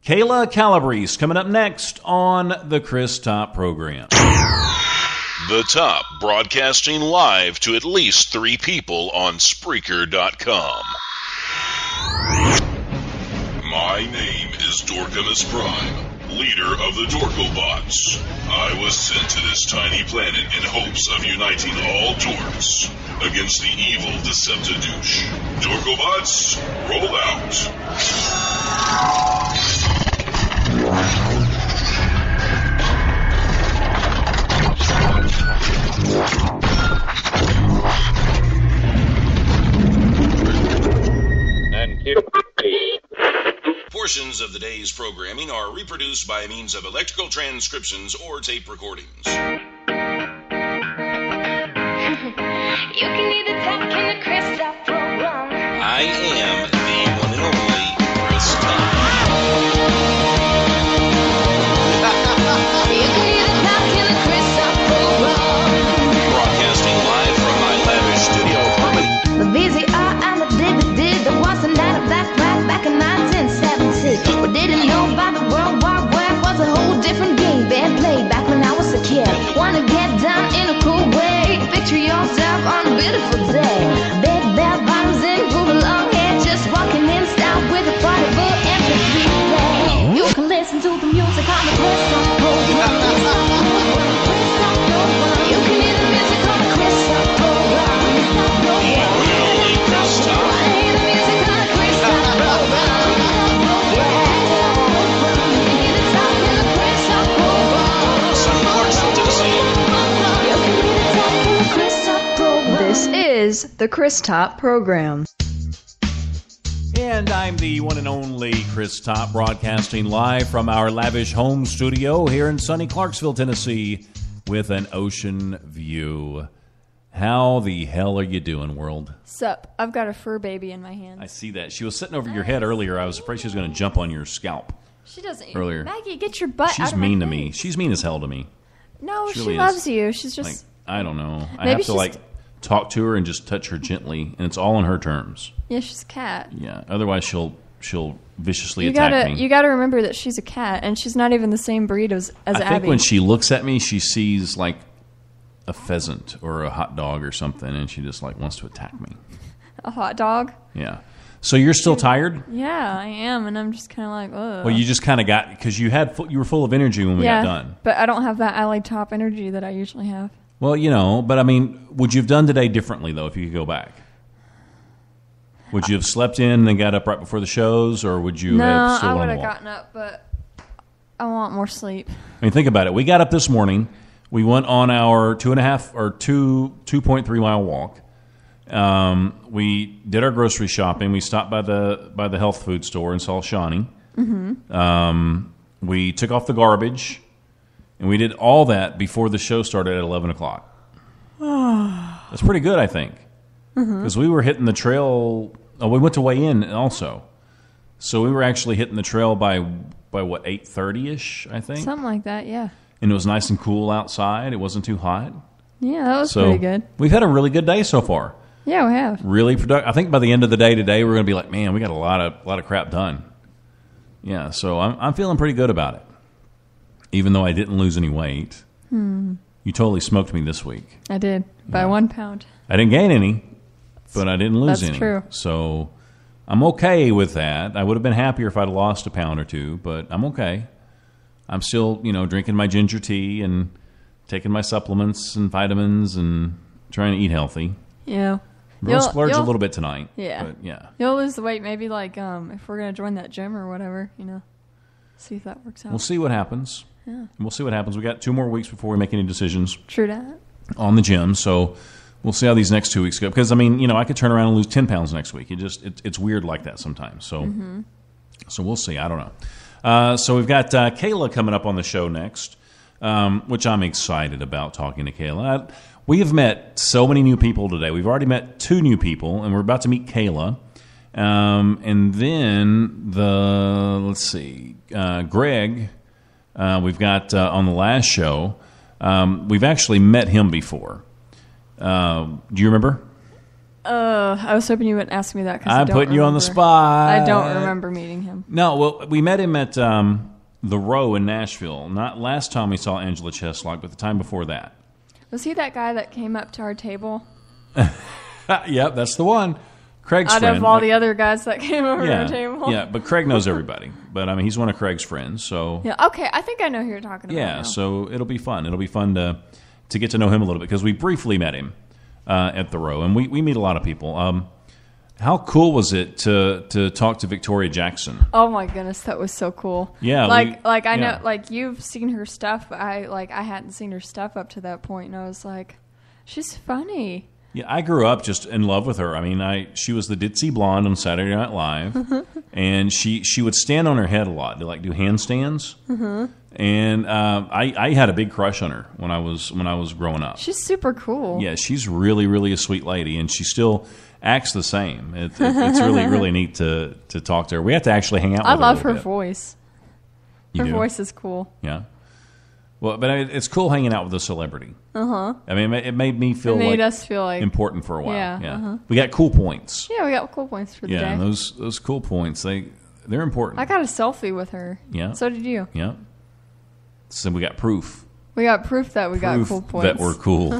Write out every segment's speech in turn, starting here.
Kayla Calabrese coming up next on the Chris Top program. The Top, broadcasting live to at least 3 people on Spreaker.com. My name is Dorkamus Prime, leader of the Dorkobots. I was sent to this tiny planet in hopes of uniting all dorks against the evil Deceptadouche. Dorkobots, roll out. Portions of the day's programming are reproduced by means of electrical transcriptions or tape recordings. You can either talk in the Chris Top program. I am the one and only Chris Top. You can either talk in the Chris Top program. Broadcasting live from my lavish studio apartment. The VCR and the DVD, there was a night of that rap back in 1970. We didn't know about the World War Web was a whole different game being played back when I was a kid. Wanna get down in a cool way, picture yourself on a beautiful day. Big bell bottoms and groovy long hair, just walking in style with a party full MP3 play. You can listen to the music on the Chris Top program. You can hear the music on the Chris Top program. This is the Chris Top program. And I'm the one and only Chris Top, broadcasting live from our lavish home studio here in sunny Clarksville, Tennessee, with an ocean view. How the hell are you doing, world? Sup? I've got a fur baby in my hand. I see that. She was sitting over your head earlier. I was afraid she was going to jump on your scalp. She doesn't. Earlier. Maggie, get your butt out She's of my mean to face. me. She's mean as hell to me. No, she really loves is. you. She's just... Like, I don't know. I Maybe have to, like, talk to her and just touch her gently, and it's all on her terms. Yeah, she's a cat. Yeah. Otherwise, she'll viciously attack me. You gotta remember that she's a cat, and she's not even the same breed as Abby. I think when she looks at me, she sees, like, a pheasant or a hot dog or something, and she just, like, wants to attack me. A hot dog? Yeah. So you're still tired? Yeah, I am, and I'm just kind of like, ugh. Well, you just kind of got, because you were full of energy when we got done. But I don't have that alley top energy that I usually have. Well, you know, but I mean, would you have done today differently, though, if you could go back? Would you have slept in and then got up right before the shows, or would you have still I on would the have walk? gotten up, but I want more sleep. I mean, think about it. We got up this morning. We went on our 2.3 mile walk. We did our grocery shopping. We stopped by the health food store and saw Shawnee. Mm-hmm. We took off the garbage, and we did all that before the show started at 11 o'clock. That's pretty good, I think, because we were hitting the trail. Oh, we went to weigh in also, so we were actually hitting the trail by what, 8:30ish, I think. Something like that, yeah. And it was nice and cool outside. It wasn't too hot. Yeah, that was So pretty good. We've had a really good day so far. Yeah, we have. Really productive. I think by the end of the day today, we're going to be like, man, we got a lot of crap done. Yeah, so I'm feeling pretty good about it, even though I didn't lose any weight. You totally smoked me this week. I did, by 1 pound. I didn't gain any, but I didn't lose any. That's true. So I'm okay with that. I would have been happier if I'd lost a pound or two, but I'm okay. I'm still, drinking my ginger tea and taking my supplements and vitamins and trying to eat healthy. Yeah. We'll splurge a little bit tonight. Yeah. But yeah. You'll lose the weight maybe like if we're going to join that gym or whatever, see if that works out. We'll see what happens. Yeah. We'll see what happens. We got 2 more weeks before we make any decisions True that. on the gym, so we'll see how these next 2 weeks go. Because, I could turn around and lose 10 pounds next week. It's weird like that sometimes. So, So we'll see. I don't know. So we've got Kayla coming up on the show next, which I'm excited about talking to Kayla. We have met so many new people today. We've already met 2 new people, and we're about to meet Kayla. And then Greg, we've got on the last show. We've actually met him before. Do you remember? I was hoping you wouldn't ask me that because I'm putting you on the spot. I don't remember meeting him. No, well, we met him at the Row in Nashville. Not last time we saw Angela Cheslock, but the time before that. Was he that guy that came up to our table? Yep, that's the one. Craig's Out friend. of all the other guys that came over to our table? Yeah, but Craig knows everybody. But, I mean, he's one of Craig's friends, so... Yeah, okay, I think I know who you're talking about now. So it'll be fun. It'll be fun to get to know him a little bit, because we briefly met him at the Row, and we meet a lot of people. How cool was it to talk to Victoria Jackson? Oh my goodness, that was so cool. Yeah, I know, like you've seen her stuff, but I hadn't seen her stuff up to that point, and I was like, she's funny. Yeah, I grew up just in love with her. I mean, she was the ditzy blonde on Saturday Night Live, and she would stand on her head a lot to do handstands. And I had a big crush on her when I was growing up. She's super cool. Yeah, she's really, really a sweet lady, and she still acts the same. It's really, really neat to talk to her. We have to actually hang out with her. I love her voice. Her voice is cool. Yeah. Well, but it's cool hanging out with a celebrity. I mean, it made me feel us feel like important for a while. Yeah. We got cool points. Yeah, we got cool points for the day. Yeah, and those cool points, they're important. I got a selfie with her. Yeah. So did you. Yeah. So we got proof. We got proof that we got cool points. That we're cool.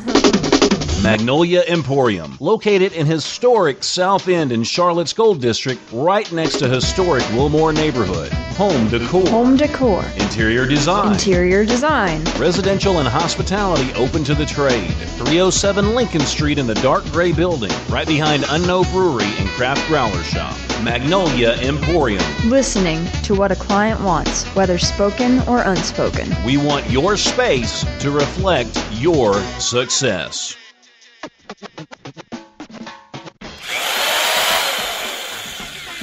Magnolia Emporium, located in historic South End in Charlotte's Gold District, right next to historic Wilmore neighborhood. Home decor. Home decor. Interior design. Interior design. Residential and hospitality open to the trade. 307 Lincoln Street in the dark gray building, right behind Unknown Brewery and Craft Growler Shop. Magnolia Emporium. Listening to what a client wants, whether spoken or unspoken. We want your space to reflect your success.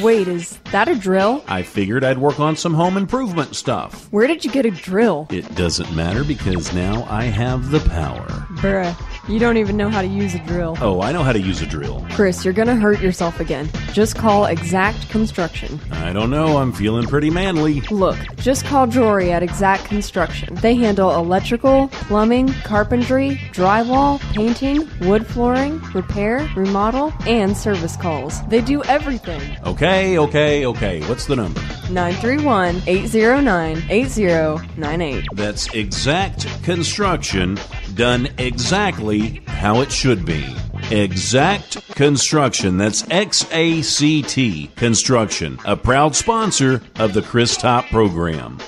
Wait, is that a drill? I figured I'd work on some home improvement stuff. Where did you get a drill? It doesn't matter because now I have the power. Bruh, you don't even know how to use a drill. Oh, I know how to use a drill. Chris, you're gonna hurt yourself again. Just call Exact Construction. I don't know, I'm feeling pretty manly. Look, just call Jory at Exact Construction. They handle electrical, plumbing, carpentry, drywall, painting, wood flooring, repair, remodel, and service calls. They do everything. Okay. What's the number? 931-809-8098. That's Exact Construction, done exactly how it should be. Exact Construction. That's XACT Construction, a proud sponsor of the Chris Top program.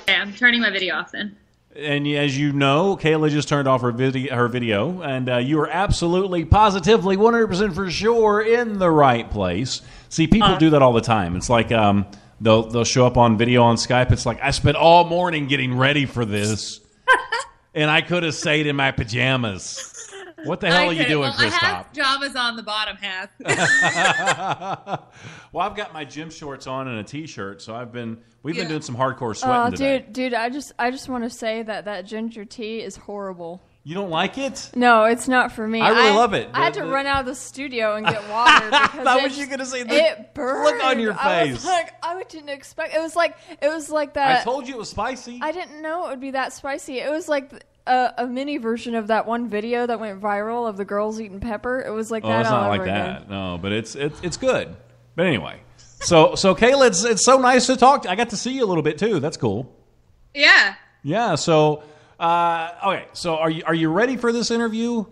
Okay, I'm turning my video off then. And as you know, Kayla just turned off her video, and you are absolutely, positively, 100% for sure in the right place. See, people do that all the time. It's like they'll show up on video on Skype. It's like, I spent all morning getting ready for this, and I could have stayed in my pajamas. What the hell are you doing, Chris Top? I have pajamas on the bottom half. Well, I've got my gym shorts on and a t-shirt, so we've been doing some hardcore sweating today. Dude, I just want to say that ginger tea is horrible. You don't like it? No, it's not for me. I really love it. I had to run out of the studio and get water because How was you going to say that? It burned. Look on your face. I didn't expect. It was like that. I told you it was spicy. I didn't know it would be that spicy. It was like a mini version of that one video that went viral of the girls eating pepper. It was like that. It's all not like over that. again. No, but it's good. But anyway, so Kayla, it's so nice to talk. I got to see you a little bit too. That's cool. Yeah. Yeah. So okay. So are you ready for this interview?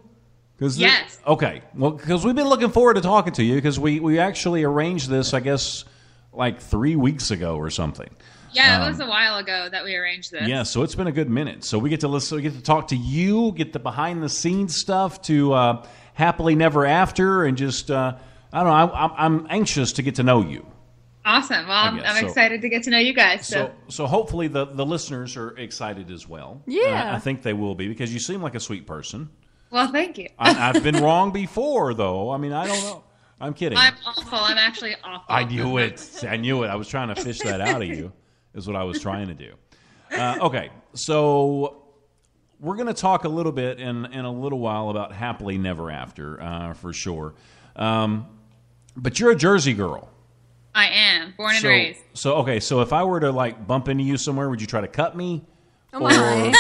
Yes. Okay. Well, because we've been looking forward to talking to you because we actually arranged this, I guess, like 3 weeks ago or something. Yeah, it was a while ago that we arranged this. Yeah, so it's been a good minute. So we get to listen. We get to talk to you, get the behind the scenes stuff, to Happily Never After, and just I don't know. I'm anxious to get to know you. Awesome. Well, I'm excited to get to know you guys. So hopefully the listeners are excited as well. Yeah, I think they will be because you seem like a sweet person. Well, thank you. I've been wrong before, though. I mean, I don't know. I'm kidding. I'm awful. I'm actually awful. I knew it. I was trying to fish that out of you. Is what I was trying to do. Okay, so we're going to talk a little bit in a little while about Happily Never After, for sure. But you're a Jersey girl. I am. Born and raised. So if I were to bump into you somewhere, would you try to cut me? Oh my.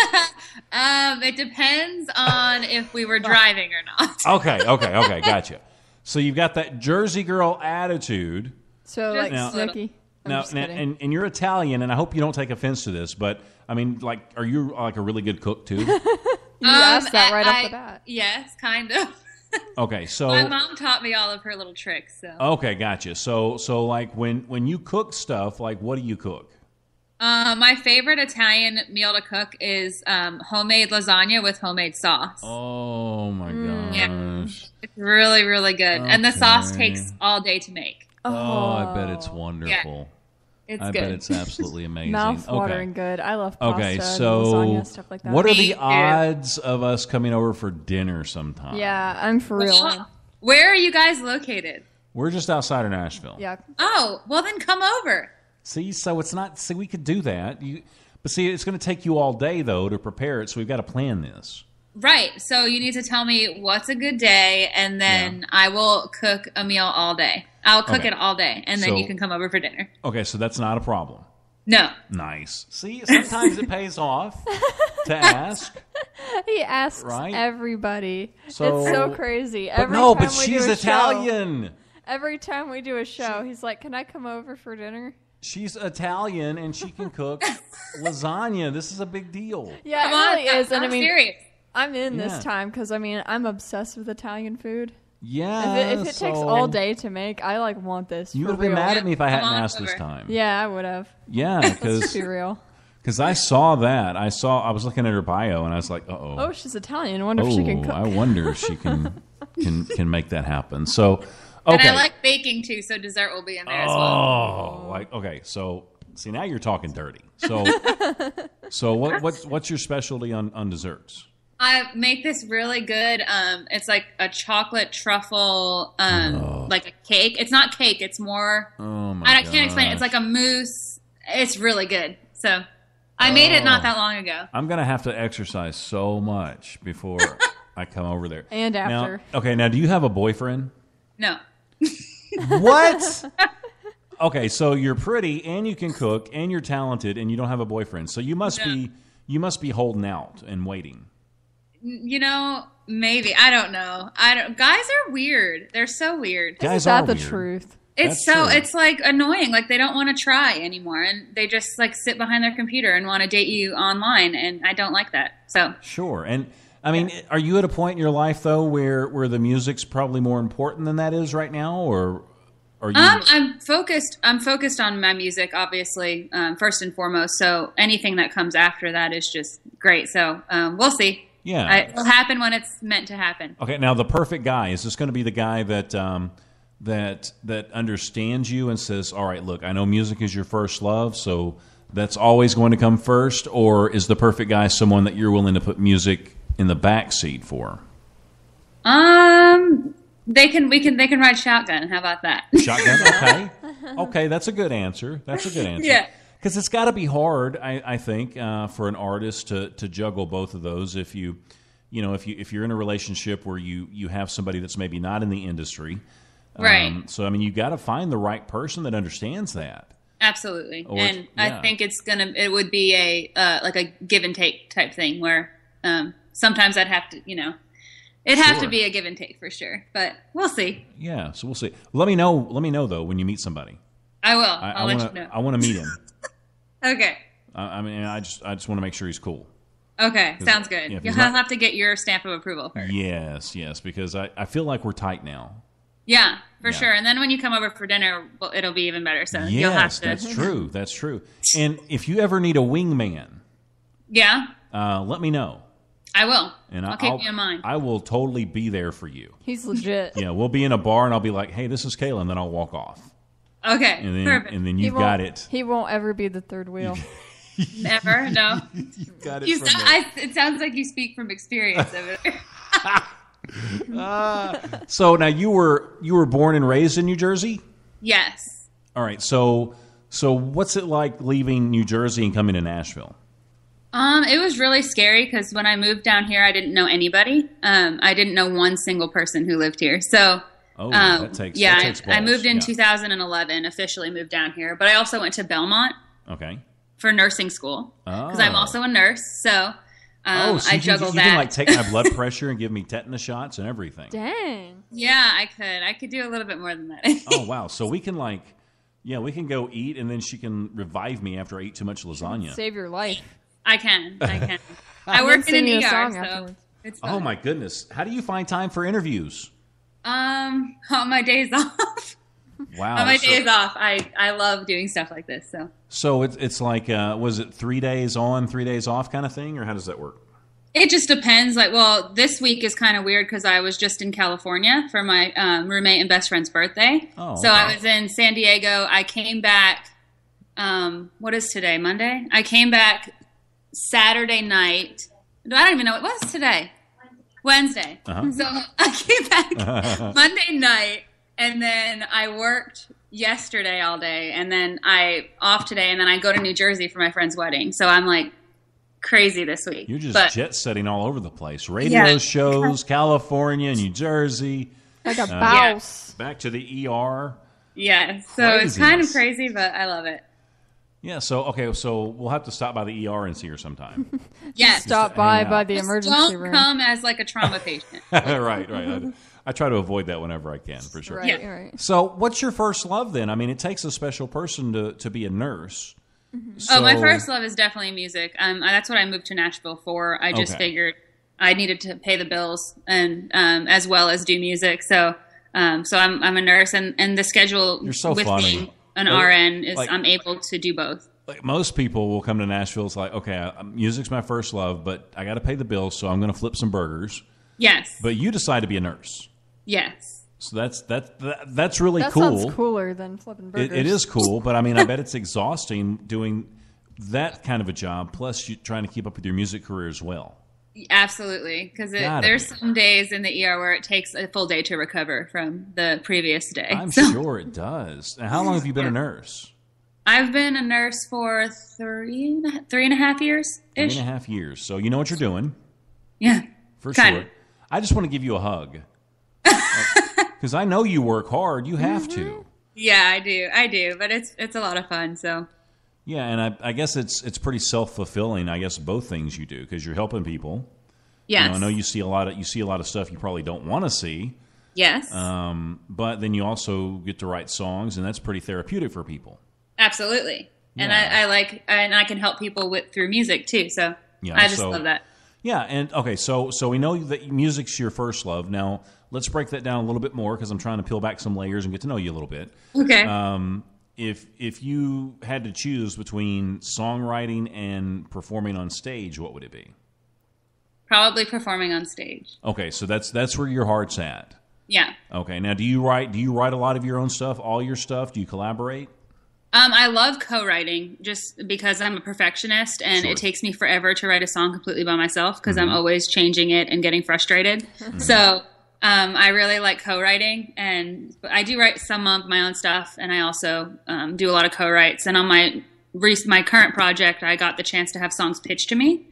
It depends on if we were driving or not. Okay, gotcha. So you've got that Jersey girl attitude. So like Snooki. Now, and you're Italian, and I hope you don't take offense to this, but I mean, like, are you like a really good cook too? You asked that right off the bat. Yes, kind of. Okay, so my mom taught me all of her little tricks. So okay, gotcha. So like when you cook stuff, like what do you cook? My favorite Italian meal to cook is homemade lasagna with homemade sauce. Oh my gosh! Yeah. It's really, really good, and the sauce takes all day to make. Oh, I bet it's wonderful. It's I good. bet it's absolutely amazing. Mouth-watering good. I love pasta so and lasagna, stuff like that. What are the odds of us coming over for dinner sometime? Yeah, I'm for real. Where are you guys located? We're just outside of Nashville. Yeah. Oh, well then come over. See, so it's not. See, we could do that. But see, it's going to take you all day though to prepare it. So we've got to plan this. Right. So you need to tell me what's a good day, and then I will cook a meal all day. I'll cook it all day, and then you can come over for dinner. Okay, so that's not a problem. No. Nice. See, sometimes it pays off to ask. He asks everybody. So, it's so crazy. But she's Italian. Every time we do a show, he's like, "Can I come over for dinner?" She's Italian, and she can cook lasagna. This is a big deal. Yeah, it really is. And I'm serious. I'm in this time because, I mean, I'm obsessed with Italian food. Yeah. If it takes all day to make, I want this. You would have been mad at me if I hadn't asked this time. Yeah, I would have. Yeah, Let's be real. Because I saw that. I was looking at her bio, and I was like, uh-oh. Oh, she's Italian. I wonder if she can cook. I wonder if she can make that happen. So, okay. And I like baking, too, so dessert will be in there as well. Okay. So, see, now you're talking dirty. So, what's your specialty on desserts? I make this really good. It's like a chocolate truffle, like a cake. It's not cake. It's more. Oh my! I can't explain it. It's like a mousse. It's really good. So I made it not that long ago. I'm gonna have to exercise so much before I come over there. And after. Now, do you have a boyfriend? No. What? Okay, so you're pretty and you can cook and you're talented and you don't have a boyfriend. So you must be holding out and waiting. You know, maybe. I don't know. Guys are weird. They're so weird. Guys Isn't that are the weird. truth? It's like annoying. Like they don't want to try anymore, and they just like sit behind their computer and want to date you online, and I don't like that. So sure. And I mean, are you at a point in your life though where the music's probably more important than that is right now, or are you? I'm focused on my music, obviously, first and foremost. So anything that comes after that is just great. So we'll see. Yeah, it'll happen when it's meant to happen. Okay, now the perfect guy, is this going to be the guy that that understands you and says, all right, look, I know music is your first love, so that's always going to come first, or is the perfect guy someone that you're willing to put music in the back seat for? They can ride shotgun. How about that? Shotgun, okay, that's a good answer. Yeah. Because it's got to be hard, I think, for an artist to juggle both of those. If you're in a relationship where you have somebody that's maybe not in the industry, right? So I mean, you got to find the right person that understands that. Absolutely, I think it would be a like a give and take type thing where sometimes I'd have to, it'd have to be a give and take for sure. But we'll see. Yeah, so we'll see. Let me know though when you meet somebody. I will. I'll let you know. I want to meet him. Okay. I mean, I just want to make sure he's cool. Okay, sounds good. You'll have to get your stamp of approval first. Yes, because I feel like we're tight now. Yeah, for sure. And then when you come over for dinner, it'll be even better. So you'll have to. That's true. And if you ever need a wingman, let me know. I will. And I'll keep you in mind. I will totally be there for you. He's legit. Yeah, we'll be in a bar and I'll be like, hey, this is Kayla, and then I'll walk off. Okay, perfect. And then you've got it. He won't ever be the third wheel. Never, no. You've got it. It sounds like you speak from experience over there. So now you were born and raised in New Jersey? Yes. All right. So what's it like leaving New Jersey and coming to Nashville? It was really scary because when I moved down here, I didn't know anybody. I didn't know one single person who lived here. So. That takes balls. I moved in 2011, officially moved down here, but I also went to Belmont for nursing school because I'm also a nurse. So So I juggle you that. can like take my blood pressure and give me tetanus shots and everything. Dang. Yeah, I could do a little bit more than that. Oh wow! So we can we can go eat, and then she can revive me after I eat too much lasagna. Save your life. I can. I work in an sing you a ER, song so afterwards. it's fun. Oh my goodness! How do you find time for interviews? On my days off. Wow! On my days off, I love doing stuff like this. So it's like was it 3 days on, 3 days off kind of thing, or how does that work? It just depends. Like, well, this week is kind of weird because I was just in California for my roommate and best friend's birthday. Oh, okay. So I was in San Diego. I came back. What is today? Monday. I came back Saturday night. I don't even know what was today. Wednesday. Uh-huh. So I came back Monday night, and then I worked yesterday all day, and then I off today, and then I go to New Jersey for my friend's wedding. So I'm like crazy this week. You're just jet setting all over the place. Radio shows, California, New Jersey. Like a bounce. Back to the ER. Yeah, so it's kind of crazy, but I love it. Yeah, so we'll have to stop by the ER and see her sometime. Yes. Stop by the Just emergency room. don't come as like a trauma patient. right. I try to avoid that whenever I can, for sure. Right. So what's your first love then? I mean, it takes a special person to be a nurse. Mm-hmm. So, my first love is definitely music. That's what I moved to Nashville for. I just figured I needed to pay the bills and as well as do music. So I'm a nurse, and the schedule You're so with funny. being an RN is I'm able to do both. Like most people will come to Nashville. It's like, okay, music's my first love, but I got to pay the bills, so I'm going to flip some burgers. Yes. But you decide to be a nurse. Yes. So that's really That cool. sounds cooler than flipping burgers. It is cool, but I mean, I bet it's exhausting doing that kind of a job, plus you trying to keep up with your music career as well. Absolutely, because there's some days in the ER where it takes a full day to recover from the previous day. I'm sure it does. Now, how long have you been a nurse? I've been a nurse for 3.5 years. 3.5 years. So you know what you're doing. Yeah. For Kinda. sure. I just want to give you a hug. Because I know you work hard. You have to. Yeah, I do. But it's a lot of fun. So. Yeah, and I guess it's pretty self-fulfilling. I guess both things you do because you're helping people. Yes. I know you see a lot of stuff you probably don't want to see. Yes. But then you also get to write songs, and that's pretty therapeutic for people. Absolutely. And Yeah. I can help people through music too. So I just love that. Yeah, and okay, so we know that music's your first love. Now let's break that down a little bit more because I'm trying to peel back some layers and get to know you a little bit. Okay. If you had to choose between songwriting and performing on stage, what would it be? Probably performing on stage. Okay, so that's where your heart's at. Yeah. Okay, now do you write a lot of your own stuff, all your stuff? Do you collaborate? I love co-writing just because I'm a perfectionist and Sure. it takes me forever to write a song completely by myself because I'm always changing it and getting frustrated. So I really like co-writing, and I do write some of my own stuff, and I also do a lot of co-writes. And on my current project, I got the chance to have songs pitched to me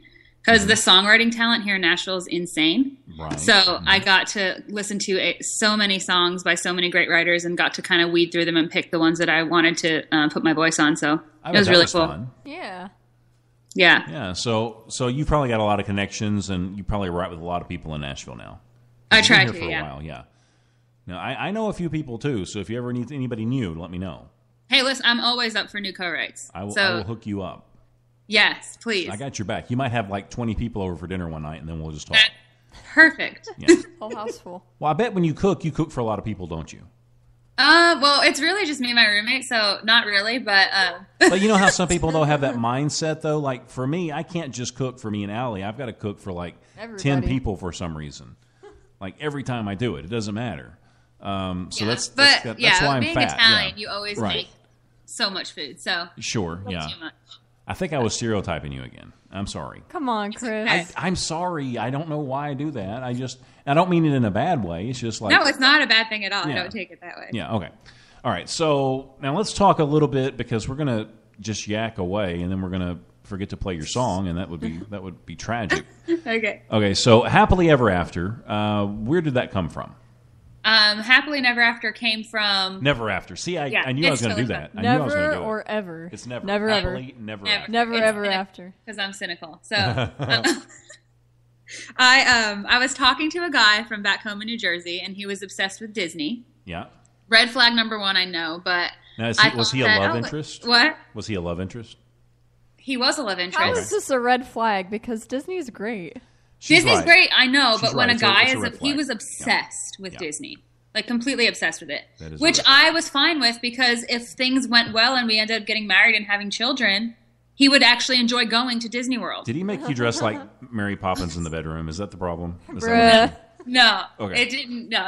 because the songwriting talent here in Nashville is insane. Right. So I got to listen to so many songs by so many great writers and got to kind of weed through them and pick the ones that I wanted to put my voice on. So it was really cool. Fun. Yeah. Yeah. Yeah, so you probably got a lot of connections, and you probably write with a lot of people in Nashville now. I You've been try here to, for a yeah. while, yeah. Now, I know a few people, too, so if you ever need anybody new, let me know. Hey, listen, I'm always up for new co-writes. I will hook you up. Yes, please. I got your back. You might have like 20 people over for dinner one night, and then we'll just talk. Perfect. Yeah. Whole house full. Well, I bet when you cook for a lot of people, don't you? Well, it's really just me and my roommate, so not really, but... But you know how some people, though, have that mindset, though? Like, for me, I can't just cook for me and Allie. I've got to cook for, like, Everybody. 10 people for some reason. Like, every time I do it. It doesn't matter. So that's why I'm being fat. Italian, yeah. you always Right. make so much food, so... Sure, not yeah. too much. I think I was stereotyping you again. I'm sorry. Come on, Chris. I'm sorry. I don't know why I do that. I don't mean it in a bad way. It's just like... No, it's not a bad thing at all. Yeah. I don't take it that way. Yeah, okay. All right, so now let's talk a little bit because we're going to just yak away and then we're going to forget to play your song, and that would be tragic. Okay. Okay, so Happily Ever After, where did that come from? Happily Never After came from... Never After. See, I knew I was it's going to do totally that. I knew I was going to Never do it. or ever. It's never. Never ever. Happily, never Never. after. Never It's ever cynical, after. Because I'm cynical. So I was talking to a guy from back home in New Jersey, and he was obsessed with Disney. Yeah. Red flag number one, I know, but now, was he a love interest? What? Was he a love interest? He was a love interest. How is this a red flag? Because Disney is great. Disney's great, I know, but when right. a guy he was obsessed with Disney. Like, completely obsessed with it. That is which I was fine with, because if things went well and we ended up getting married and having children, he would actually enjoy going to Disney World. Did he make you dress like Mary Poppins in the bedroom? Is that the problem? Is Bruh. No, Okay. It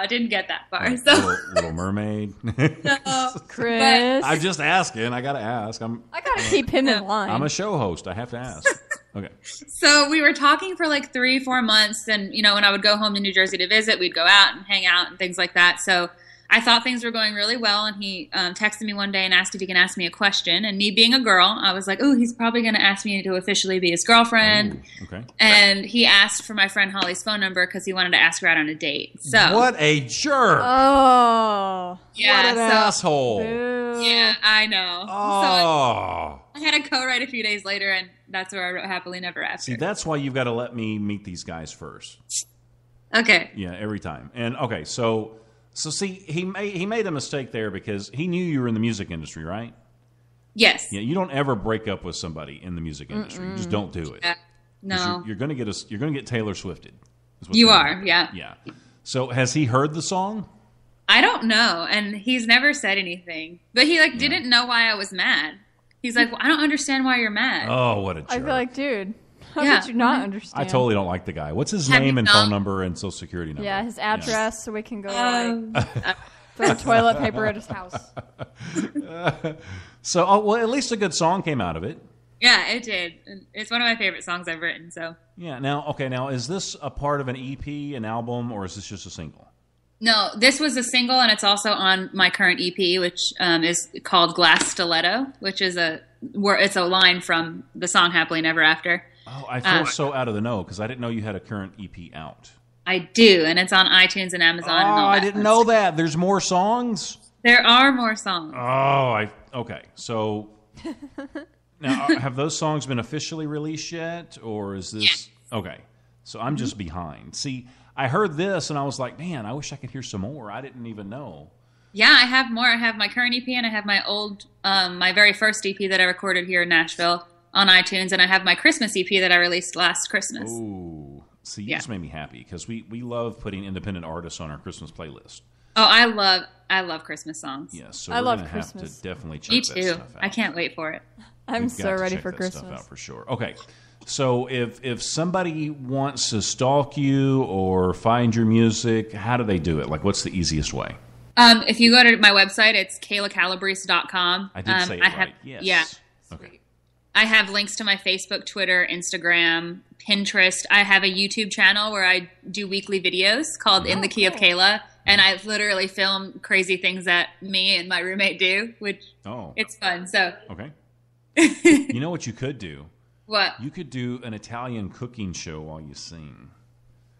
didn't get that far. Right. So. Little Mermaid. No. Chris. I'm just asking. I got to ask. I gotta keep him in line. I'm a show host. I have to ask. Okay. So we were talking for like 3-4 months, and when I would go home to New Jersey to visit, we'd go out and hang out and things like that. So I thought things were going really well, and he texted me one day and asked if he can ask me a question. And me being a girl, I was like, "Ooh, he's probably going to ask me to officially be his girlfriend." Ooh, okay. And he asked for my friend Holly's phone number because he wanted to ask her out on a date. So What a jerk! Oh. yeah, What an asshole! Boo. yeah, I know. Oh. So I had a co-write a few days later, and that's where I wrote "Happily Never After." See, that's why you've got to let me meet these guys first. Okay. Yeah, every time. And okay, so see, he made a mistake there because he knew you were in the music industry, right? Yes. Yeah, you don't ever break up with somebody in the music industry. You just don't do it. No. You're going to get Taylor Swifted. is what's You gonna are, happen. yeah. Yeah. So has he heard the song? I don't know, and he's never said anything. But he didn't know why I was mad. He's like, well, I don't understand why you're mad. Oh, what a jerk. I feel like, dude, how Yeah. did you not understand? I totally don't like the guy. What's his Have name you and not? phone number and social security number? Yeah, his address, so we can go Um, throw toilet paper at his house. So, well, at least a good song came out of it. yeah, it did. It's one of my favorite songs I've written. So Yeah. Now, is this a part of an EP, an album, or is this just a single? no, this was a single, and it's also on my current EP, which is called Glass Stiletto, which is it's a line from the song Happily Never After. Oh, I feel so out of the know because I didn't know you had a current EP out. I do, and it's on iTunes and Amazon. Oh, and all I that. didn't know that. There's more songs? There are more songs. Okay. So now, have those songs been officially released yet, or is this Yes. okay? So I'm just behind. See, I heard this and I was like, man, I wish I could hear some more. I didn't even know. Yeah, I have more. I have my current EP, and I have my old, my very first EP that I recorded here in Nashville on iTunes, and I have my Christmas EP that I released last Christmas. Ooh, see, you Yeah. just made me happy because we love putting independent artists on our Christmas playlist. Oh, I love Christmas songs. Yes, so I we're love gonna have Christmas. to definitely check Me that too. stuff out. I can't wait for it. I'm We've so got to ready check for that stuff Christmas. out for sure. Okay, so if somebody wants to stalk you or find your music, how do they do it? Like, what's the easiest way? If you go to my website, it's kaylacalabrese.com. I did say it right. Yes. Yeah. Okay. I have links to my Facebook, Twitter, Instagram, Pinterest. I have a YouTube channel where I do weekly videos called In the Key of Kayla, and I literally film crazy things that me and my roommate do, which it's fun. So Okay. You know what you could do? what? You could do an Italian cooking show while you sing.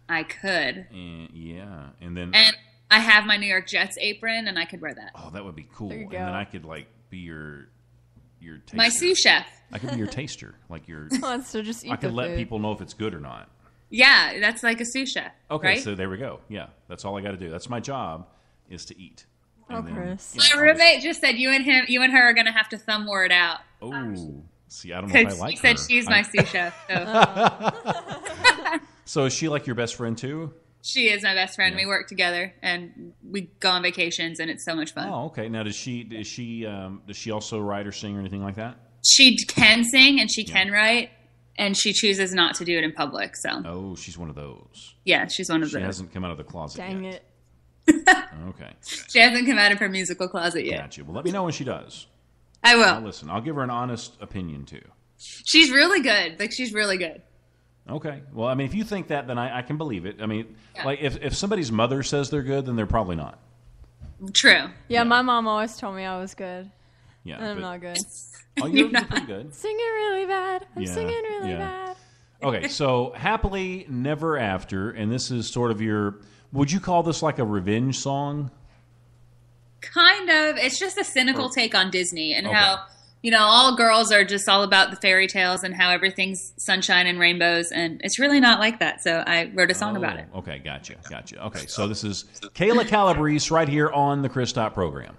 I could. And yeah, and then And I have my New York Jets apron, and I could wear that. oh, that would be cool. There you And go. then I could like be your taster. My sous chef. I could be your taster, like your. Wants to just eat I could the let food. people know if it's good or not. Yeah, that's like a sous chef. Okay, right? so there we go. Yeah, that's all I got to do. That's my job, is to eat. Oh, And then, Chris. My roommate just said you and her are gonna have to thumb word out. Oh, see, I don't know if I Because like she said her. she's my sous chef. So. So is she like your best friend too? She is my best friend. Yeah. We work together, and we go on vacations, and it's so much fun. Oh, okay. Now, does she also write or sing or anything like that? She can sing, and she can write, and she chooses not to do it in public. So, Oh, she's one of those. yeah, she's one of She those. hasn't come out of the closet Dang yet. it. Okay, She hasn't come out of her musical closet yet. got you. Well, let me know when she does. I I'll will. listen. I'll give her an honest opinion too. She's really good. Like, she's really good. Okay. Well, I mean, if you think that, then I can believe it. I mean, Yeah. like if somebody's mother says they're good, then they're probably not. True. Yeah, my mom always told me I was good. Yeah, And I'm but- not good. Oh, you're pretty good. Singing really bad. I'm Yeah, singing really yeah. bad. Okay, so Happily Never After, and this is sort of your. Would you call this like a revenge song? Kind of. It's just a cynical take on Disney and Okay. how, all girls are just all about the fairy tales and how everything's sunshine and rainbows, and it's really not like that. So I wrote a song about it. Okay, gotcha. Okay, so this is Kayla Calabrese right here on the Chris Dot program.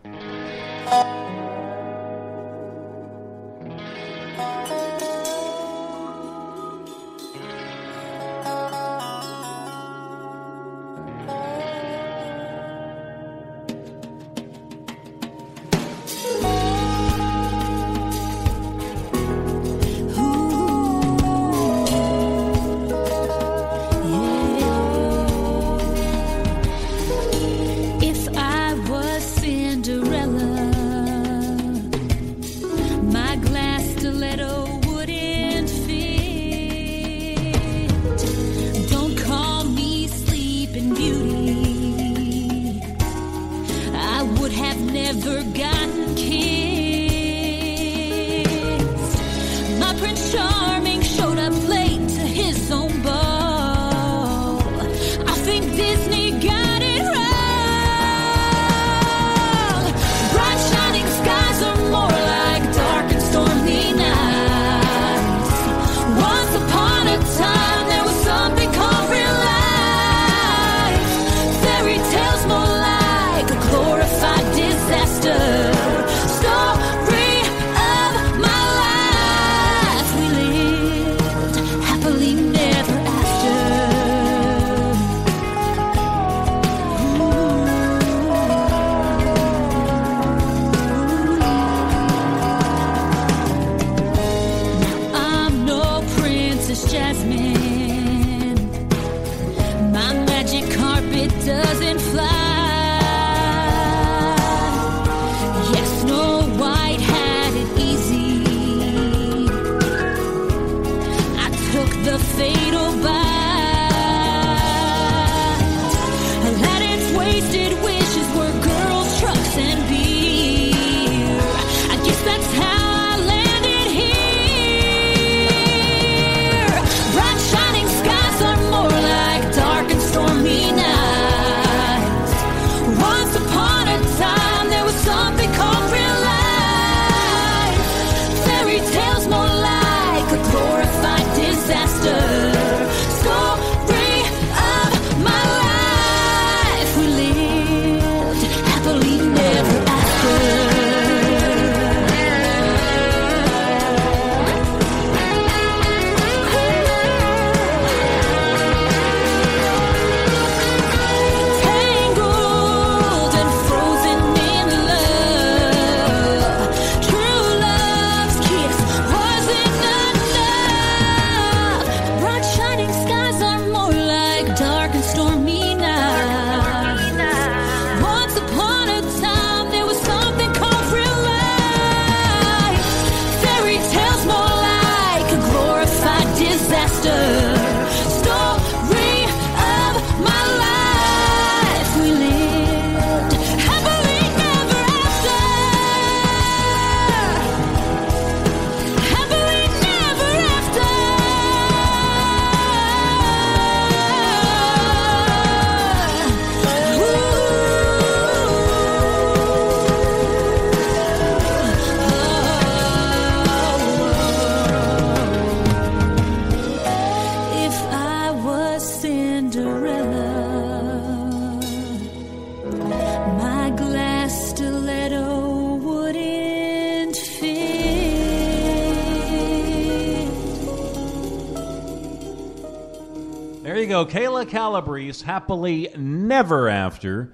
Kayla Calabrese, Happily Never After.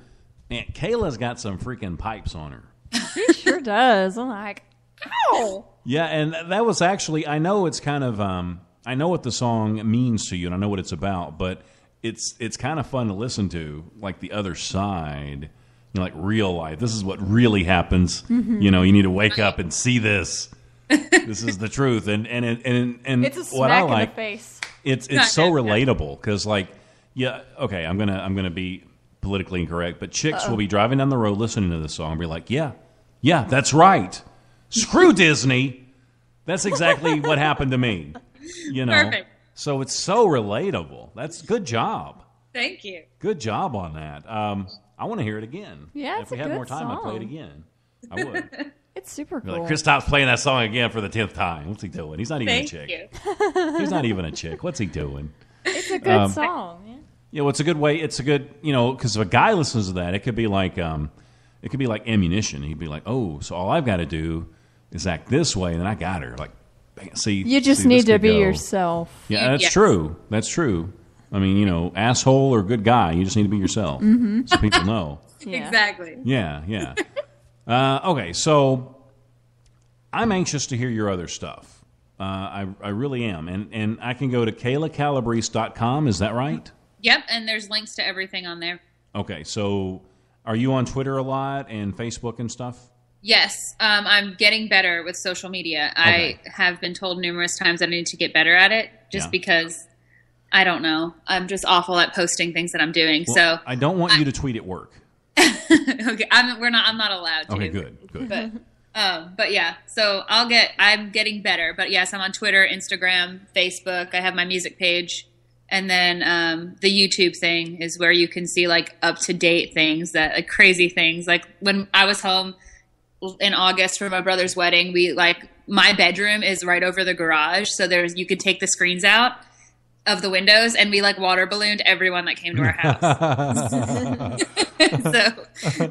Man, Kayla's got some freaking pipes on her. She sure does. I'm like, ow! Yeah, and that was actually, I know it's kind of, I know what the song means to you, and I know what it's about, but it's kind of fun to listen to, like the other side, like real life. This is what really happens. Mm-hmm. You know, you need to wake up and see this. This is the truth, and it's a what I smack like, in the face. It's so relatable because, like, yeah, okay, I'm gonna be politically incorrect, but chicks will be driving down the road listening to this song and be like, yeah, that's right. Screw Disney. That's exactly what happened to me. You know, Perfect. So it's so relatable. That's good job. Thank you. Good job on that. I want to hear it again. Yeah, if we had more time, I'd play it again. I would. It's super You're cool. like, Kristaps playing that song again for the 10th time. What's he doing? He's not even a chick. He's not even a chick. What's he doing? It's a good song. Yeah. Yeah, well, it's a good way. It's a good, because if a guy listens to that, it could be like ammunition. He'd be like, oh, so all I've got to do is act this way, and then I got her. Like, see, you just need to be yourself. Yeah, that's true. That's true. I mean, asshole or good guy, you just need to be yourself, so people know. Yeah. Exactly. Yeah. Okay, so I'm anxious to hear your other stuff. I really am, and I can go to KaylaCalabrese.com. Is that right? Yep, and there's links to everything on there. Okay, so are you on Twitter a lot and Facebook and stuff? Yes, I'm getting better with social media. Okay. I have been told numerous times that I need to get better at it, just because I don't know. I'm just awful at posting things that I'm doing. Well, so I don't want you to tweet at work. Okay, I'm not allowed to. Okay, good. But yeah, so I'm getting better. But yes, I'm on Twitter, Instagram, Facebook. I have my music page. And then the YouTube thing is where you can see like up to date things crazy things. Like when I was home in August for my brother's wedding, my bedroom is right over the garage, so you could take the screens out of the windows, and we water ballooned everyone that came to our house. So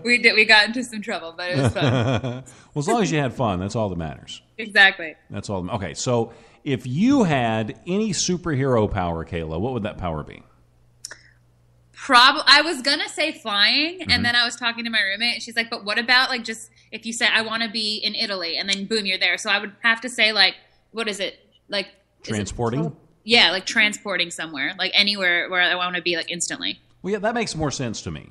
we got into some trouble, but it was fun. Well, as long as you had fun, that's all that matters. Exactly. That's all. Okay, so if you had any superhero power, Kayla, what would that power be? I was gonna say flying, and then I was talking to my roommate, and she's like, "But what about just if you say I want to be in Italy, and then boom, you're there?" So I would have to say what is it transporting? Yeah, transporting somewhere, anywhere where I want to be instantly. Well, yeah, that makes more sense to me.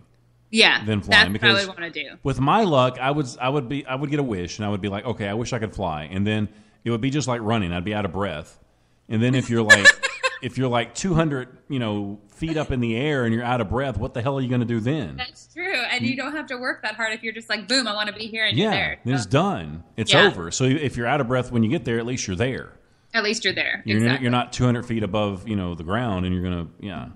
Yeah, than flying, that's what I would want to do. With my luck, I would get a wish, and I would be like, okay, I wish I could fly, and then it would be just like running. I'd be out of breath, and then if you're 200 feet up in the air and you're out of breath, what the hell are you going to do then? That's true, and you don't have to work that hard if you're just boom, I want to be here, and you're there. Yeah, it's done. It's over. So if you're out of breath when you get there, at least you're there. At least you're there. You're not 200 feet above, the ground, and you're gonna,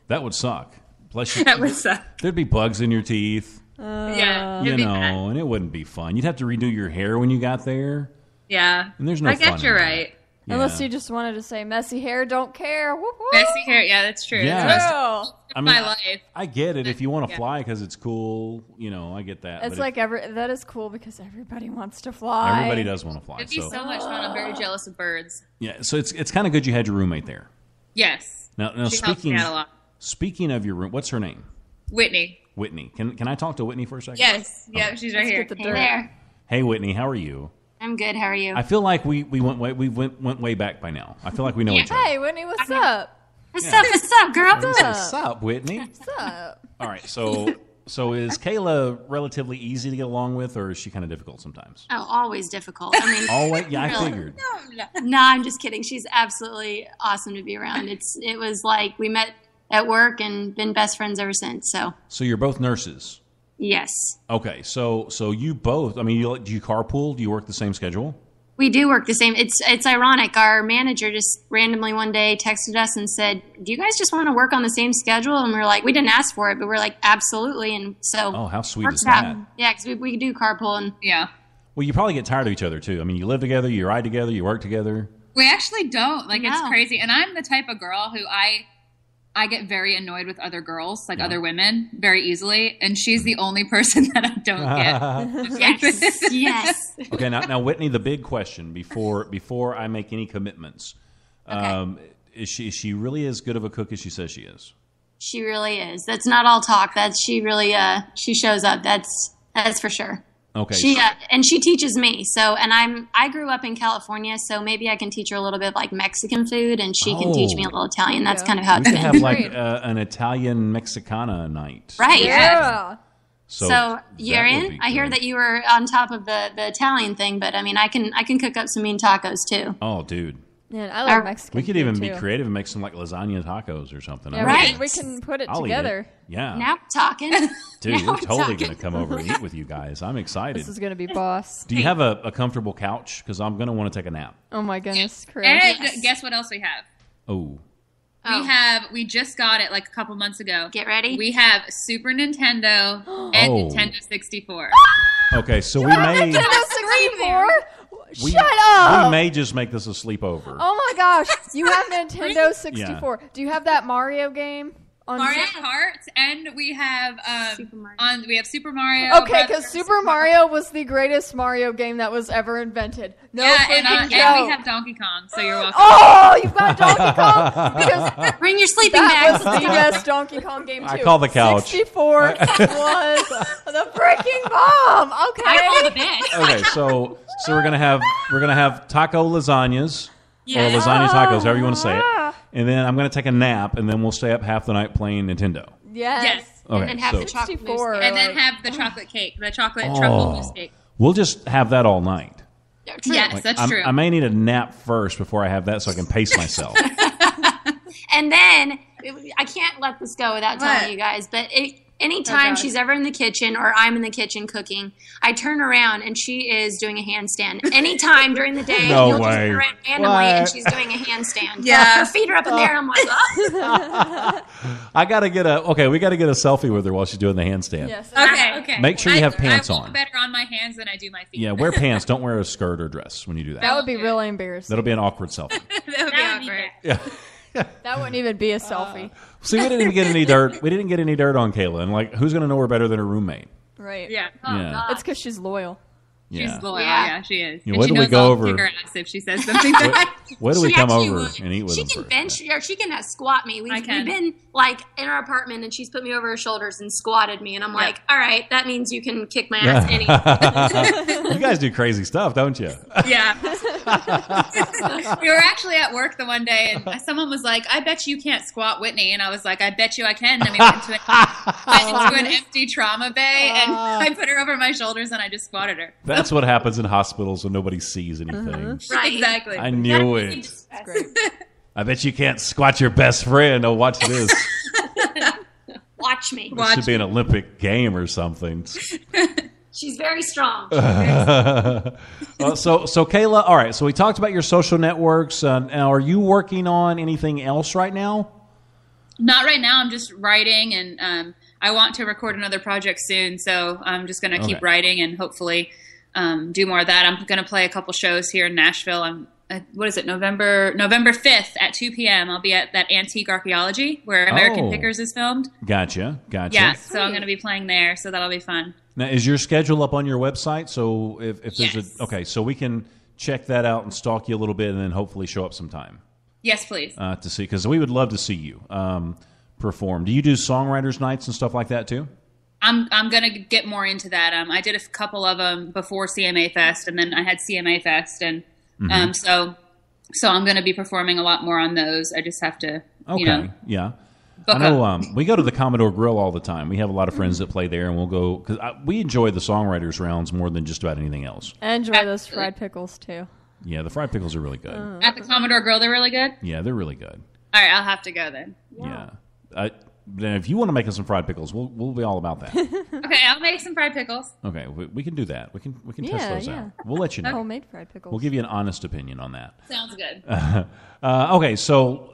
that would suck. Plus, that would suck. There'd be bugs in your teeth. And it wouldn't be fun. You'd have to redo your hair when you got there. Yeah, and there's no. I guess you're right. Yeah. Unless you just wanted to say messy hair, don't care. Whoop, whoop. Messy hair, yeah, that's true. Yeah. That's my life. I get it. If you want to fly because it's cool, I get that. It's that is cool because everybody wants to fly. Everybody does want to fly. It'd be so much fun. I'm very jealous of birds. Yeah, so it's kind of good you had your roommate there. Yes. Now she helps me out a lot. Speaking of your room, what's her name? Whitney. Can I talk to Whitney for a second? Yes. Okay. Yeah, she's right here. Hey there. Hey Whitney, how are you? I'm good. How are you? I feel like we went way back by now. I feel like we know each other. Hey Whitney, what's up? What's up, girl? What's up, Whitney? What's up? All right, so is Kayla relatively easy to get along with, or is she kind of difficult sometimes? Oh, always difficult. I mean, always. Yeah, I figured. No, I'm just kidding. She's absolutely awesome to be around. It was like we met at work and been best friends ever since. So you're both nurses. Yes. Okay, so you both. I mean, do you carpool? Do you work the same schedule? We do work the same. It's ironic. Our manager just randomly one day texted us and said, "Do you guys just want to work on the same schedule?" And we're like, we didn't ask for it, but we're like, absolutely. And so, oh, how sweet is that? Yeah, because we do carpool and yeah. Well, you probably get tired of each other too. I mean, you live together, you ride together, you work together. We actually don't. It's crazy. And I'm the type of girl who I get very annoyed with other girls, other women, very easily, and she's the only person that I don't get. Yes. Okay, now Whitney, the big question before I make any commitments, is she really as good of a cook as she says she is? She really is. That's not all talk. She really she shows up. That's for sure. Okay. And she teaches me. So, and I grew up in California, so maybe I can teach her a little bit of Mexican food, and she can teach me a little Italian. That's kind of how it's been. We could have an Italian Mexicana night. Right. Yeah. So you're in? I hear that you were on top of the Italian thing, but I mean, I can cook up some mean tacos too. Oh, dude. Yeah, I love Mexican. We could even be too. creative and make some lasagna tacos or something. Yeah, right. We can put it together. Yeah. Now we're talking. Dude, we're totally going to come over and eat with you guys. I'm excited. This is going to be boss. Do you have a comfortable couch? Because I'm going to want to take a nap. Oh my goodness, Chris. And guess what else we have? Oh. We just got it a couple months ago. Get ready. We have Super Nintendo and Nintendo 64. Okay, so we made... Nintendo 64? 64? We, Shut up! We may just make this a sleepover. Oh my gosh, you have Nintendo 64. Yeah. Do you have that Mario game? Mario Kart, and we have Super Mario. Okay, because Super Mario was the greatest Mario game that was ever invented. No freaking and we joke. have Donkey Kong, so you're welcome. Oh, you've got Donkey Kong? Because Bring your sleeping that bags. was the best Donkey Kong game, too. I call the couch. 64 was the freaking bomb. Okay. I call the best. Okay, so we're gonna have taco lasagnas or lasagna tacos, however you want to say it, and then I'm gonna take a nap, and then we'll stay up half the night playing Nintendo. Yes. Okay, And then have the chocolate 64. mousse And then have the chocolate cake, the chocolate truffle mousse cake. We'll just have that all night. cake. True. Yes, that's true. I may need a nap first before I have that, so I can pace myself. And then I can't let this go without telling you guys, but anytime she's ever in the kitchen or I'm in the kitchen cooking, I turn around and she is doing a handstand. Anytime during the day, No you'll way. just turn around randomly and she's doing a handstand. Yeah. Her feet are up in there and I'm like, oh. We got to get a selfie with her while she's doing the handstand. Yes. Okay. Make sure you have pants I on. walk better on my hands than I do my feet. Yeah, wear pants. Don't wear a skirt or dress when you do that. That would be really embarrassing. That'll be an awkward selfie. That would be awkward. Yeah. That wouldn't even be a selfie. See, we didn't even get any dirt. We didn't get any dirt on Kayla, and like, who's going to know her better than her roommate? Right. Yeah. Yeah. It's because she's loyal. Yeah. She's loyal. Yeah. Yeah, she is. Yeah, And where she do we knows go I'll over- kick her ass if she says something that Where do we She come actually over would. and eat with She them? can for- bench, or she can squat me. I We've can. been like in our apartment, and she's put me over her shoulders and squatted me, and I'm like, all right, that means you can kick my ass any. You guys do crazy stuff, don't you? Yeah. We were actually at work the one day, and someone was like, I bet you can't squat Whitney. And I was like, I bet you I can. And then we went into an empty trauma bay, and I put her over my shoulders, and I just squatted her. That's what happens in hospitals when nobody sees anything. Right. Exactly. I knew it. I bet you can't squat your best friend. Oh, watch this. Watch me. This should be an Olympic game or something. She's very strong. So Kayla, all right. So we talked about your social networks. Now, are you working on anything else right now? Not right now. I'm just writing, and I want to record another project soon. So I'm just going to keep writing and hopefully do more of that. I'm going to play a couple shows here in Nashville. What is it? November 5th at 2 p.m. I'll be at that Antique Archaeology where American Pickers is filmed. Gotcha. Yeah, so I'm going to be playing there. So that'll be fun. Now, is your schedule up on your website? So if there's Yes. so we can check that out and stalk you a little bit, and then hopefully show up sometime. Yes, please. To see, because we would love to see you perform. Do you do songwriters nights and stuff like that too? I'm going to get more into that. I did a couple of them before CMA Fest, and then I had CMA Fest, and so I'm going to be performing a lot more on those. I just have to, Yeah. book I know up. we go to the Commodore Grill all the time. We have a lot of friends that play there, and we'll go because we enjoy the songwriters rounds more than just about anything else. I enjoy those fried pickles, too. Yeah, the fried pickles are really good. At the Commodore Grill, they're really good. Yeah, they're really good. All right, I'll have to go then. Yeah. Then if you want to make us some fried pickles, we'll be all about that. Okay, I'll make some fried pickles. Okay, we can do that. We can test those yeah. out. We'll let you know. Homemade fried pickles. We'll give you an honest opinion on that. Sounds good. Okay, so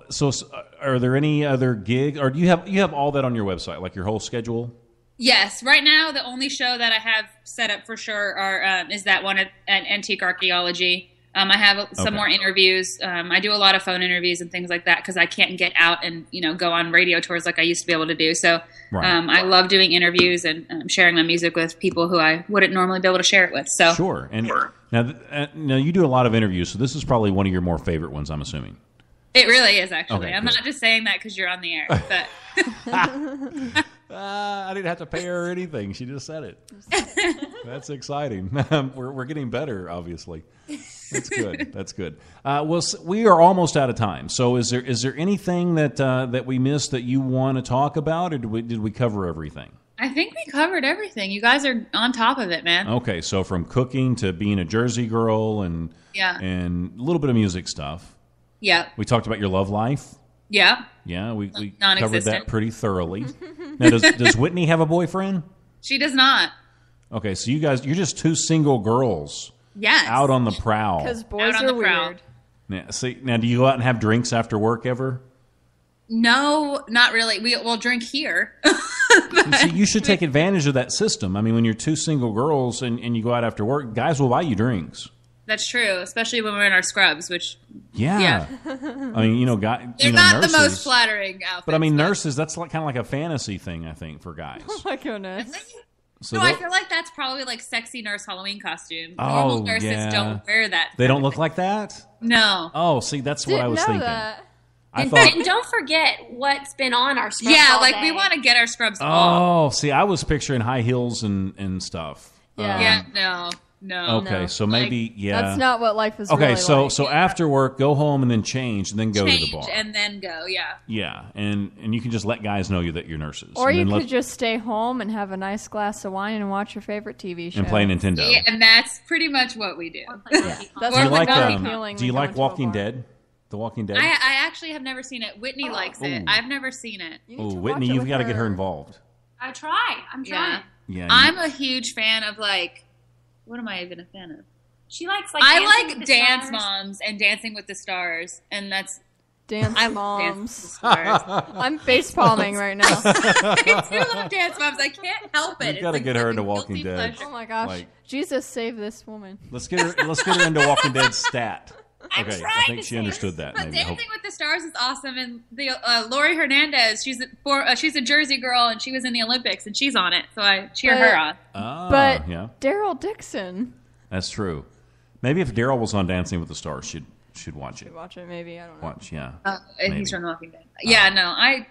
are there any other gigs, or do you have all that on your website, like your whole schedule? Yes, right now the only show that I have set up for sure is that one at Antique Archaeology. I have some more interviews. I do a lot of phone interviews and things like that because I can't get out and go on radio tours like I used to be able to do. So I love doing interviews and sharing my music with people who I wouldn't normally be able to share it with. So Sure. And now you do a lot of interviews, so this is probably one of your more favorite ones, I'm assuming. it really is actually. Okay, I'm good. not just saying that because you're on the air, but I didn't have to pay her anything. She just said it. That's exciting. We're getting better, obviously. That's good. That's good. Well, we are almost out of time. So, is there anything that we missed that you want to talk about, or did we cover everything? I think we covered everything. You guys are on top of it, man. Okay, so from cooking to being a Jersey girl and a little bit of music stuff. Yeah. We talked about your love life. Yeah. Yeah, we covered Non-existent. that pretty thoroughly. Now, does Whitney have a boyfriend? She does not. Okay, so you're just two single girls. Yes. Out on the prowl. Because boys Out on are the prowl. weird. Now, do you go out and have drinks after work ever? No, not really. We'll drink here. See, you should take advantage of that system. I mean, when you're two single girls and you go out after work, guys will buy you drinks. That's true, especially when we're in our scrubs, which... Yeah. I mean, They're not nurses, the most flattering outfits. But I mean, nurses, that's kind of like a fantasy thing, I think, for guys. Oh my goodness. So no, I feel like that's probably like sexy nurse Halloween costume. Oh, Normal nurses don't wear that. They don't look like that? No. Oh, see, that's what I was thinking. That. And don't forget what's been on our scrubs. Yeah, all like day. we want to get our scrubs off. Oh, see, I was picturing high heels and stuff. Yeah. No. Okay, so maybe, That's not what life is okay, really so like. so after work, go home and then change and then go to the bar. And then go, yeah. Yeah, and you can just let guys know that you're nurses. Or and you then could just stay home and have a nice glass of wine and watch your favorite TV show. and play Nintendo. Yeah, and that's pretty much what we do. That's Do you like very appealing Do you when like going to a Walking bar. Dead? The Walking Dead. I actually have never seen it. Whitney likes it. I've never seen it. You need Oh, to Whitney, watch it you've with got to get her her. involved. I'm trying. Yeah. Yeah, I'm a huge fan of like, what am I even a fan of? She likes like I Dancing like with the Dance Stars. Moms and Dancing with the Stars, and that's Dance I love Moms. Dance with the Stars. I'm face palming right now. I do love Dance Moms. I can't help it. You've got to It's get like her into fucking Walking guilty Dead. pleasure. Oh my gosh. Like- Jesus, save this woman. Let's get her into Walking Dead stat. I'm Okay, I trying think to she say understood that. But Maybe. I hope- Dancing with the Stars is awesome, and the Lori Hernandez, she's a Jersey girl, and she was in the Olympics, and she's on it, so I cheer her on. Oh, But yeah, Daryl Dixon. that's true. Maybe if Daryl was on Dancing with the Stars, she'd watch it. Watch it, maybe. I don't know. Watch, yeah. And Maybe. he's from The Walking Dead. Yeah, no, I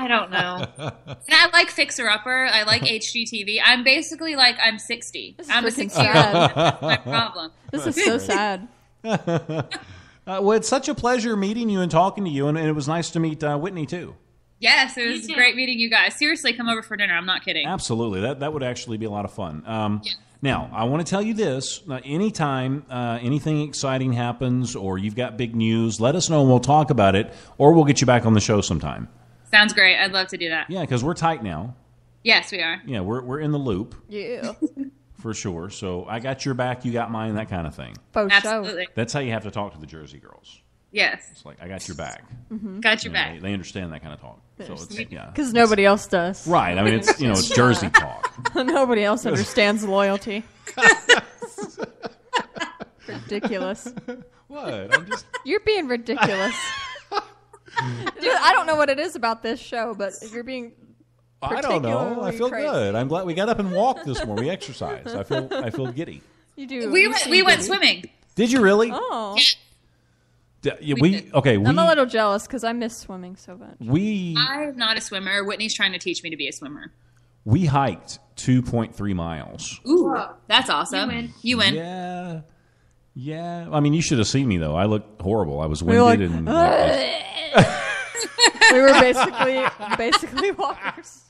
don't know. And I like Fixer Upper. I like HGTV. I'm basically like I'm 60. This is I'm a freaking 60-year-old. sad. That's my problem. This is so sad. Well, it's such a pleasure meeting you and talking to you, and it was nice to meet Whitney too. Yes, it was great meeting you guys. Seriously, come over for dinner. I'm not kidding. Absolutely, that would actually be a lot of fun. Now, I want to tell you this: anytime anything exciting happens, or you've got big news, let us know and we'll talk about it, or we'll get you back on the show sometime. Sounds great. I'd love to do that. Yeah, because we're tight now. Yes, we are. Yeah, we're in the loop Yeah. for sure. So I got your back, you got mine, that kind of thing. Faux show. Absolutely. That's how you have to talk to the Jersey girls. Yes. It's like I got your back. Got your You know, back. They understand that kind of talk. So it's yeah. Because nobody else does. Right. I mean, it's it's Jersey talk. Nobody else understands loyalty. Ridiculous. What? I'm just. You're being ridiculous. Dude, I don't know what it is about this show, but you're being I don't know. I particularly feel crazy. good. I'm glad we got up and walked this morning. We exercised. I feel giddy. You do. We You went, seem we went giddy. swimming. Did you really? Oh. Yeah, did. okay. I'm a little jealous because I miss swimming so much. I'm not a swimmer. Whitney's trying to teach me to be a swimmer. We hiked 2.3 miles. Ooh, that's awesome. You win. Yeah. Yeah. I mean, you should have seen me though. I looked horrible. I was We were winded like, we were basically walkers.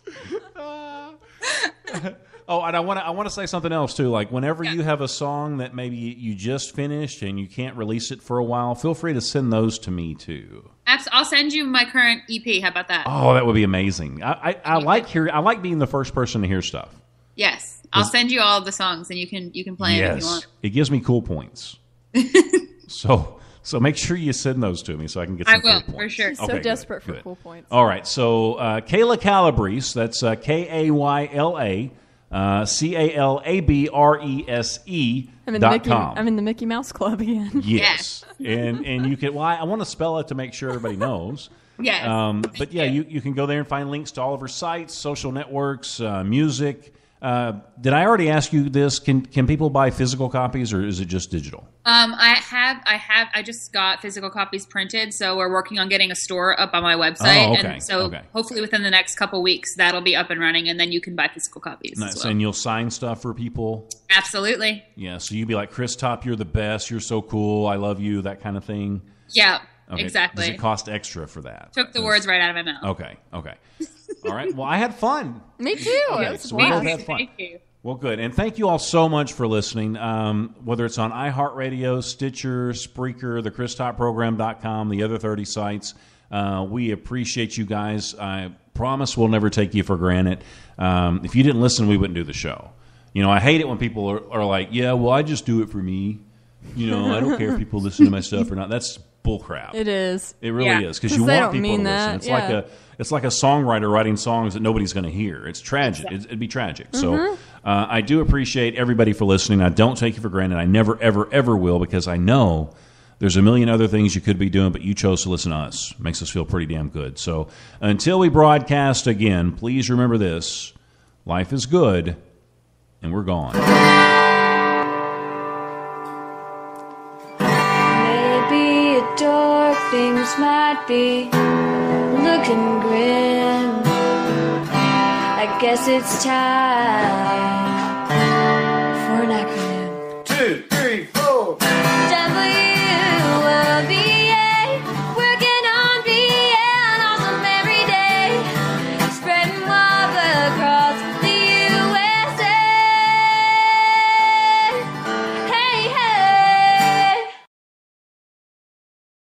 Oh, and I want to say something else too. Like whenever you have a song that maybe you just finished and you can't release it for a while, feel free to send those to me too. I'll send you my current EP. How about that? Oh, that would be amazing. I like being the first person to hear stuff. Yes, I'll send you all of the songs, and you can play them if you want. It gives me cool points. So make sure you send those to me so I can get some I will, cool points. for sure. She's so Okay, desperate good, for good. cool points. All right, so Kayla Calabrese, that's Kayla Calabrese.com. I'm in the Mickey Mouse Club again. Yes, and you can. Well, I want to spell it to make sure everybody knows. Yes. But yeah, you can go there and find links to all of her sites, social networks, music. Did I already ask you this? Can people buy physical copies or is it just digital? I just got physical copies printed, so we're working on getting a store up on my website. Oh, okay. And so hopefully within the next couple weeks that'll be up and running, and then you can buy physical copies. Nice. As well. And you'll sign stuff for people? Absolutely. Yeah, so you'd be like, Chris Top, you're the best, you're so cool, I love you, that kind of thing? Yeah, Okay. exactly. Does it cost extra for that? Took the words right out of my mouth. Okay. All right, well, I had fun. Me too. Okay, It was so we both wild. had fun. Thank you. Well, good. And thank you all so much for listening. Whether it's on iHeartRadio, Stitcher, Spreaker, the ChrisTopProgram.com, the other 30 sites, we appreciate you guys. I promise we'll never take you for granted. If you didn't listen, we wouldn't do the show. You know, I hate it when people are like, yeah, well, I just do it for me. You know, I don't care if people listen to my stuff or not. That's bullcrap. It is. It really is, because you want people to listen. It's like a songwriter writing songs that nobody's going to hear. It's tragic. Exactly. It'd be tragic. So I do appreciate everybody for listening. I don't take you for granted. I never, ever, ever will, because I know there's a million other things you could be doing, but you chose to listen to us. Makes us feel pretty damn good. So until we broadcast again, please remember this. Life is good, and we're gone. Maybe a dark things might be looking grim. I guess it's time